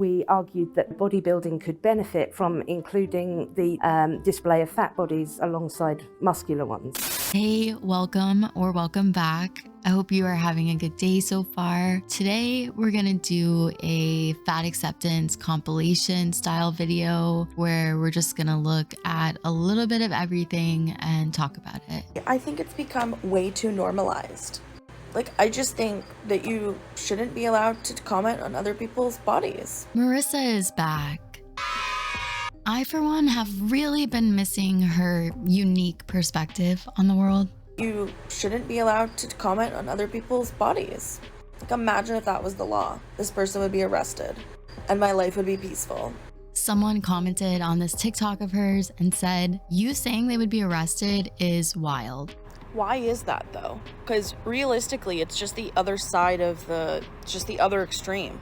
We argued that bodybuilding could benefit from including the display of fat bodies alongside muscular ones. Hey, welcome or welcome back. I hope you are having a good day so far. Today, we're gonna do a fat acceptance compilation style video where we're just gonna look at a little bit of everything and talk about it. I think it's become way too normalized. I just think that you shouldn't be allowed to comment on other people's bodies. Marissa is back. I, for one, have really been missing her unique perspective on the world. You shouldn't be allowed to comment on other people's bodies. Imagine if that was the law. This person would be arrested, and my life would be peaceful. Someone commented on this TikTok of hers and said, "You saying they would be arrested is wild." Why is that though? Because realistically, it's just the other side of the other extreme.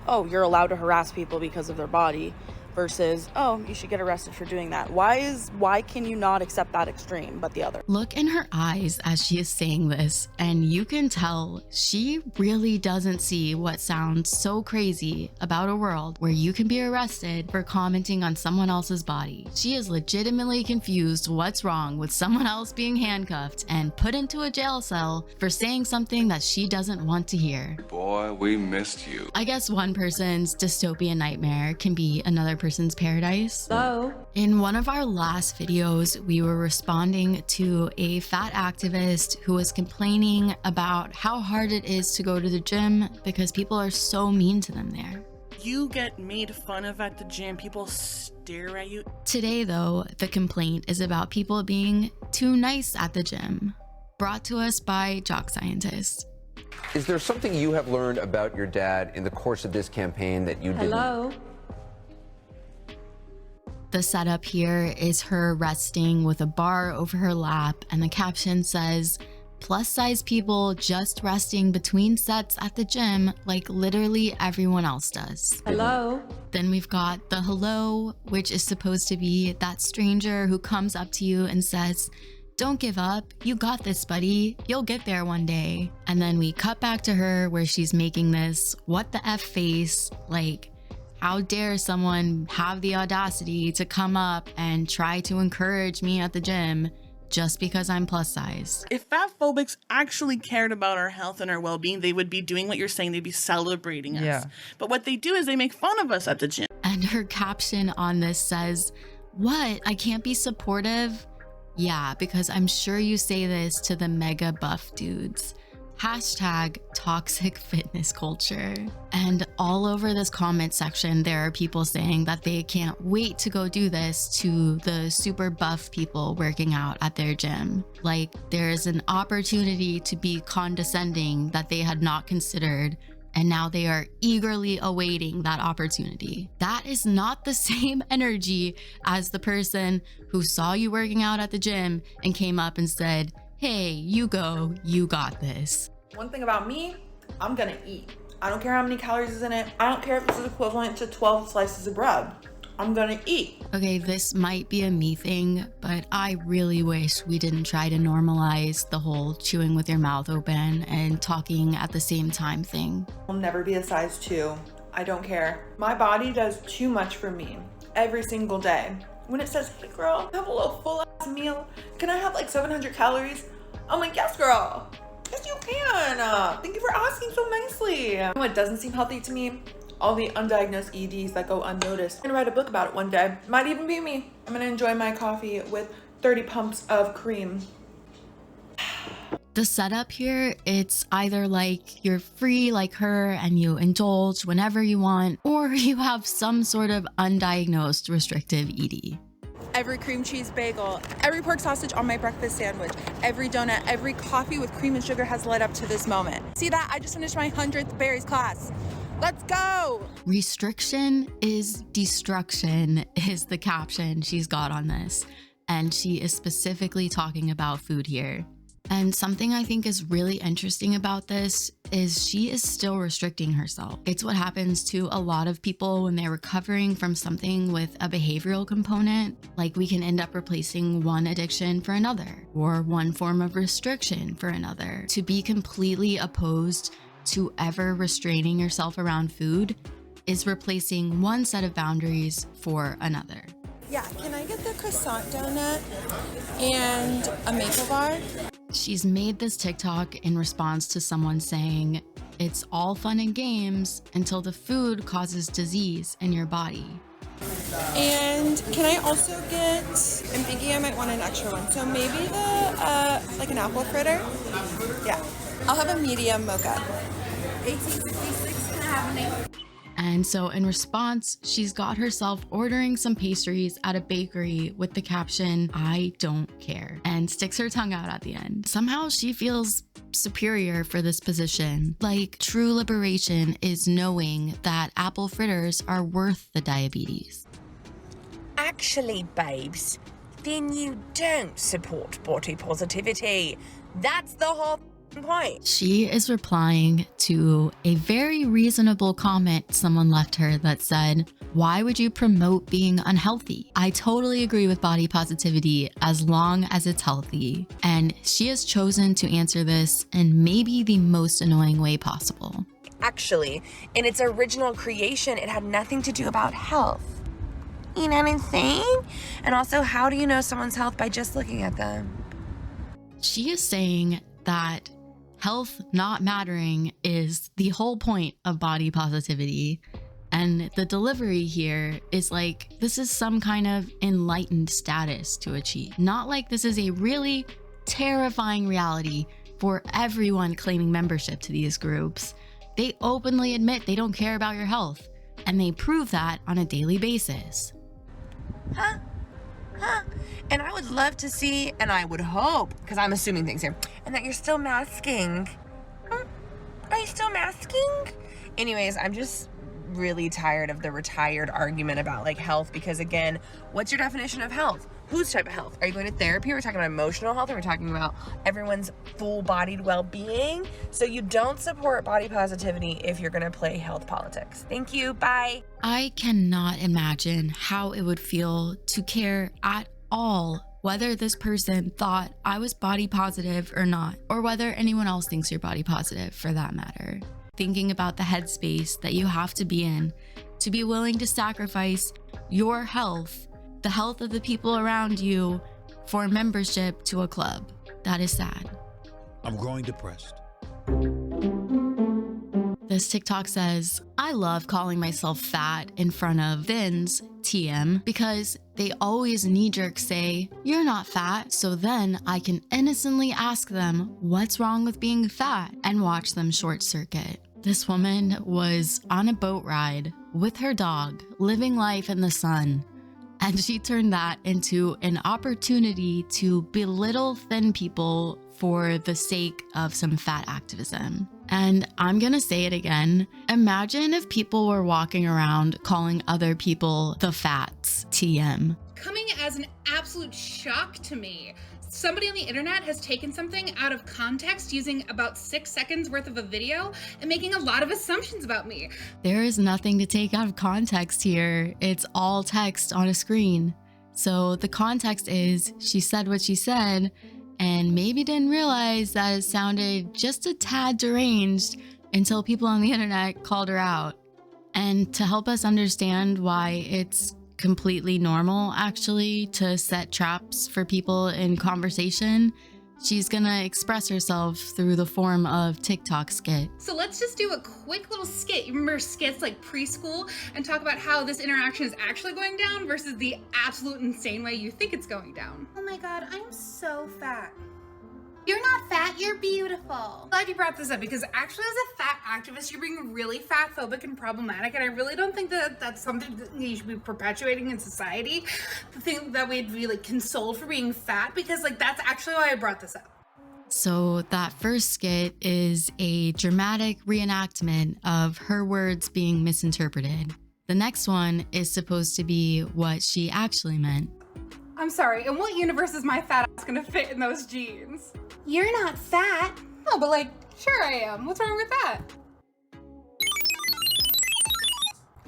Oh, you're allowed to harass people because of their body versus, oh, you should get arrested for doing that. Why can you not accept that extreme but the other? Look in her eyes as she is saying this, and you can tell she really doesn't see what sounds so crazy about a world where you can be arrested for commenting on someone else's body. She is legitimately confused what's wrong with someone else being handcuffed and put into a jail cell for saying something that she doesn't want to hear. Boy, we missed you. I guess one person's dystopian nightmare can be another person's paradise. Hello? In one of our last videos, we were responding to a fat activist who was complaining about how hard it is to go to the gym because people are so mean to them there. You get made fun of at the gym, people stare at you. Today though, the complaint is about people being too nice at the gym. Brought to us by Jock Scientist. Is there something you have learned about your dad in the course of this campaign that you didn't? Hello? The setup here is her resting with a bar over her lap, and the caption says, "Plus size people just resting between sets at the gym like literally everyone else does." Hello? Then we've got the hello, which is supposed to be that stranger who comes up to you and says, "Don't give up, you got this, buddy, you'll get there one day." And then we cut back to her where she's making this what the F face, like, how dare someone have the audacity to come up and try to encourage me at the gym just because I'm plus size. If fat phobics actually cared about our health and our well-being, they would be doing what you're saying, they'd be celebrating us. Yeah. But what they do is they make fun of us at the gym. And her caption on this says, "What, I can't be supportive?" Yeah, because I'm sure you say this to the mega buff dudes. Hashtag toxic fitness culture. And all over this comment section, there are people saying that they can't wait to go do this to the super buff people working out at their gym. Like there's an opportunity to be condescending that they had not considered, and now they are eagerly awaiting that opportunity. That is not the same energy as the person who saw you working out at the gym and came up and said, "Hey, you go, you got this." One thing about me, I'm gonna eat. I don't care how many calories is in it. I don't care if this is equivalent to 12 slices of bread. I'm gonna eat. Okay, this might be a me thing, but I really wish we didn't try to normalize the whole chewing with your mouth open and talking at the same time thing. I'll never be a size 2. I don't care. My body does too much for me every single day. When it says, "Hey girl, have a little full ass meal. Can I have like 700 calories?" I'm like, "Yes, girl. Yes, you can. Thank you for asking so nicely." What doesn't seem healthy to me? All the undiagnosed EDs that go unnoticed. I'm gonna write a book about it one day. Might even be me. I'm gonna enjoy my coffee with 30 pumps of cream. The setup here, it's either like you're free like her and you indulge whenever you want, or you have some sort of undiagnosed restrictive ED. Every cream cheese bagel, every pork sausage on my breakfast sandwich, every donut, every coffee with cream and sugar has led up to this moment. See that? I just finished my 100th berries class. Let's go! Restriction is destruction is the caption she's got on this. And she is specifically talking about food here. And something I think is really interesting about this is she is still restricting herself. It's what happens to a lot of people when they're recovering from something with a behavioral component. Like we can end up replacing one addiction for another, or one form of restriction for another. To be completely opposed to ever restraining yourself around food is replacing one set of boundaries for another. Yeah, can I get the croissant donut and a maple bar? She's made this TikTok in response to someone saying, "It's all fun and games until the food causes disease in your body." And can I also get, I'm thinking I might want an extra one, so maybe like an apple fritter? Yeah, I'll have a medium mocha. 1856, can I have an 8? And so in response, she's got herself ordering some pastries at a bakery with the caption, "I don't care," and sticks her tongue out at the end. Somehow she feels superior for this position. Like, true liberation is knowing that apple fritters are worth the diabetes. Actually, babes, then you don't support body positivity. That's the whole point. She is replying to a very reasonable comment someone left her that said, "Why would you promote being unhealthy? I totally agree with body positivity as long as it's healthy." And she has chosen to answer this in maybe the most annoying way possible. Actually, in its original creation, it had nothing to do about health. You know what I'm saying? And also, how do you know someone's health by just looking at them? She is saying that health not mattering is the whole point of body positivity. And the delivery here is like, this is some kind of enlightened status to achieve. Not like this is a really terrifying reality for everyone claiming membership to these groups. They openly admit they don't care about your health, and they prove that on a daily basis. Huh? And I would love to see, and I would hope, because I'm assuming things here, and that you're still masking. Are you still masking? Anyways, I'm just really tired of the retired argument about like health, because again, what's your definition of health? Whose type of health? Are you going to therapy? Are we talking about emotional health? Are we talking about everyone's full-bodied well-being? So you don't support body positivity if you're going to play health politics. Thank you. Bye. I cannot imagine how it would feel to care at all whether this person thought I was body positive or not, or whether anyone else thinks you're body positive for that matter. Thinking about the headspace that you have to be in to be willing to sacrifice your health, the health of the people around you, for membership to a club. That is sad. I'm growing depressed. This TikTok says, "I love calling myself fat in front of thins, TM, because they always knee-jerk say, 'You're not fat,' so then I can innocently ask them what's wrong with being fat and watch them short circuit." This woman was on a boat ride with her dog, living life in the sun, and she turned that into an opportunity to belittle thin people for the sake of some fat activism. And I'm gonna say it again. Imagine if people were walking around calling other people the fats, TM. Coming as an absolute shock to me. Somebody on the internet has taken something out of context using about 6 seconds worth of a video and making a lot of assumptions about me. There is nothing to take out of context here. It's all text on a screen. So the context is she said what she said and maybe didn't realize that it sounded just a tad deranged until people on the internet called her out. And to help us understand why it's completely normal actually to set traps for people in conversation, she's gonna express herself through the form of TikTok skit. So let's just do a quick little skit. You remember skits like preschool, and talk about how this interaction is actually going down versus the absolute insane way you think it's going down. Oh my god, I'm so fat. You're not fat, you're beautiful. Glad you brought this up, because actually as a fat activist, you're being really fat phobic and problematic, and I really don't think that that's something that you should be perpetuating in society. The thing that we'd be like consoled for being fat, because like that's actually why I brought this up. So that first skit is a dramatic reenactment of her words being misinterpreted. The next one is supposed to be what she actually meant. I'm sorry, in what universe is my fat ass gonna fit in those jeans? You're not fat. No, but like, sure I am. What's wrong with that?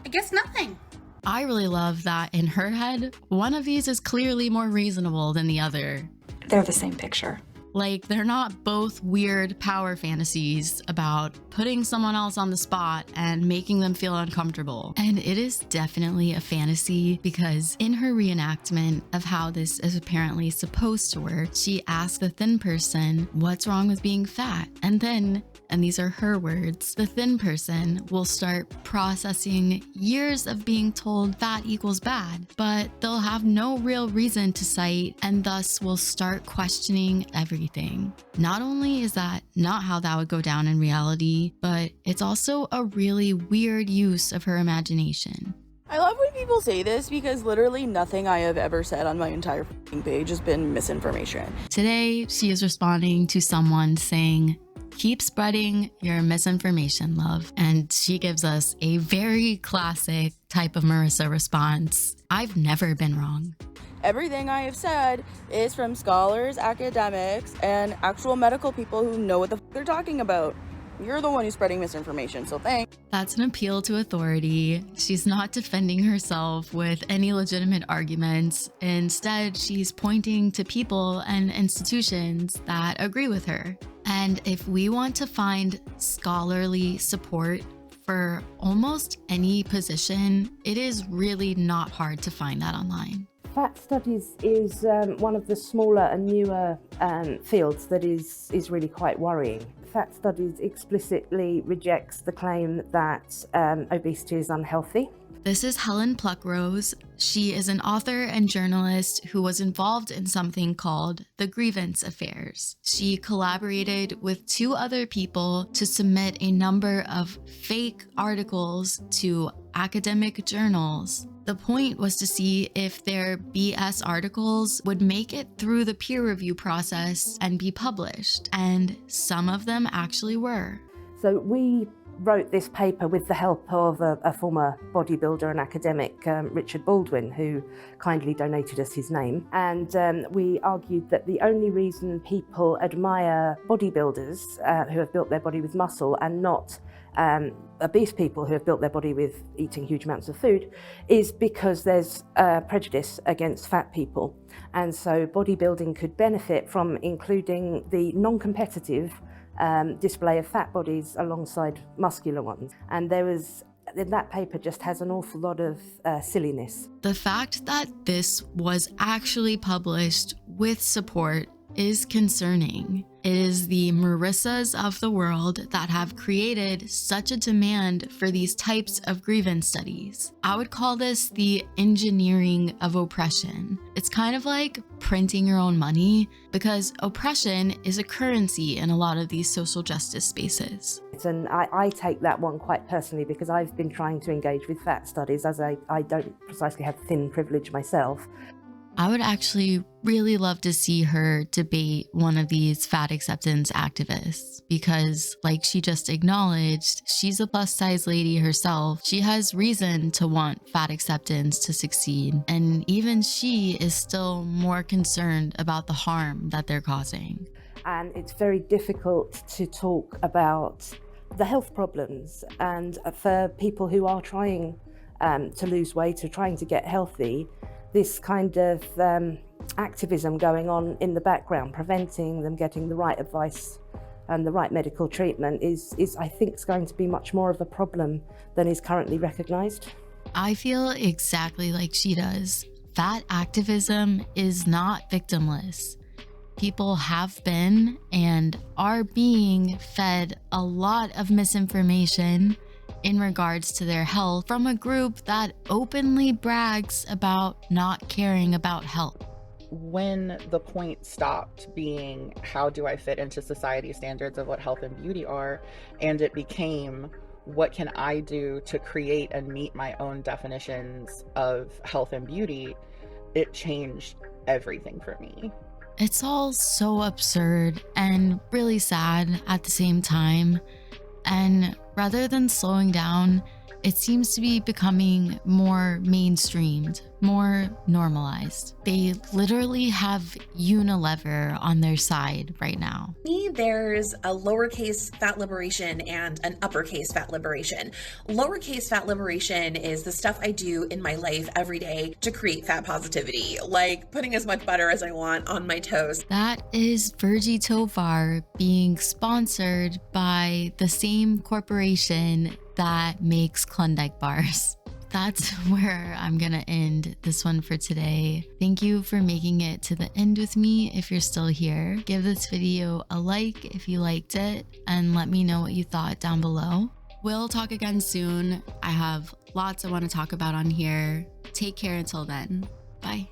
I guess nothing. I really love that in her head, one of these is clearly more reasonable than the other. They're the same picture. Like, they're not both weird power fantasies about putting someone else on the spot and making them feel uncomfortable. And it is definitely a fantasy because in her reenactment of how this is apparently supposed to work, she asks the thin person, what's wrong with being fat? And then, and these are her words, the thin person will start processing years of being told fat equals bad, but they'll have no real reason to cite and thus will start questioning everything. Not only is that not how that would go down in reality, but it's also a really weird use of her imagination. I love when people say this because literally nothing I have ever said on my entire page has been misinformation. Today, she is responding to someone saying, keep spreading your misinformation, love. And she gives us a very classic type of Marissa response. I've never been wrong. Everything I have said is from scholars, academics, and actual medical people who know what the they're talking about. You're the one who's spreading misinformation, so thanks. That's an appeal to authority. She's not defending herself with any legitimate arguments. Instead, she's pointing to people and institutions that agree with her. And if we want to find scholarly support for almost any position, it is really not hard to find that online. Fat studies is one of the smaller and newer fields that is really quite worrying. Fat studies explicitly rejects the claim that obesity is unhealthy. This is Helen Pluckrose. She is an author and journalist who was involved in something called the Grievance affairs. She collaborated with 2 other people to submit a number of fake articles to academic journals. The point was to see if their BS articles would make it through the peer review process and be published, and some of them actually were. So we wrote this paper with the help of a former bodybuilder and academic, Richard Baldwin, who kindly donated us his name. And we argued that the only reason people admire bodybuilders who have built their body with muscle and not obese people who have built their body with eating huge amounts of food is because there's prejudice against fat people. And so bodybuilding could benefit from including the non-competitive display of fat bodies alongside muscular ones. And that paper just has an awful lot of silliness. The fact that this was actually published with support is concerning. It is the Marissas of the world that have created such a demand for these types of grievance studies. I would call this the engineering of oppression. It's kind of like printing your own money because oppression is a currency in a lot of these social justice spaces. And I take that one quite personally because I've been trying to engage with fat studies as I don't precisely have thin privilege myself. I would actually really love to see her debate one of these fat acceptance activists because, like she just acknowledged, she's a plus size lady herself. She has reason to want fat acceptance to succeed. And even she is still more concerned about the harm that they're causing. And it's very difficult to talk about the health problems. And for people who are trying to lose weight or trying to get healthy, this kind of activism going on in the background, preventing them getting the right advice and the right medical treatment is I think, is going to be much more of a problem than is currently recognised. I feel exactly like she does. Fat activism is not victimless. People have been and are being fed a lot of misinformation in regards to their health from a group that openly brags about not caring about health. When the point stopped being, how do I fit into society's standards of what health and beauty are, and it became, what can I do to create and meet my own definitions of health and beauty, it changed everything for me. It's all so absurd and really sad at the same time. And rather than slowing down, it seems to be becoming more mainstreamed, more normalized. They literally have Unilever on their side right now. There's a lowercase fat liberation and an uppercase fat liberation. Lowercase fat liberation is the stuff I do in my life every day to create fat positivity, like putting as much butter as I want on my toast. That is Virgie Tovar being sponsored by the same corporation that makes Klondike bars. That's where I'm gonna end this one for today. Thank you for making it to the end with me. If you're still here, give this video a like if you liked it, and let me know what you thought down below. We'll talk again soon. I have lots I want to talk about on here. Take care until then. Bye.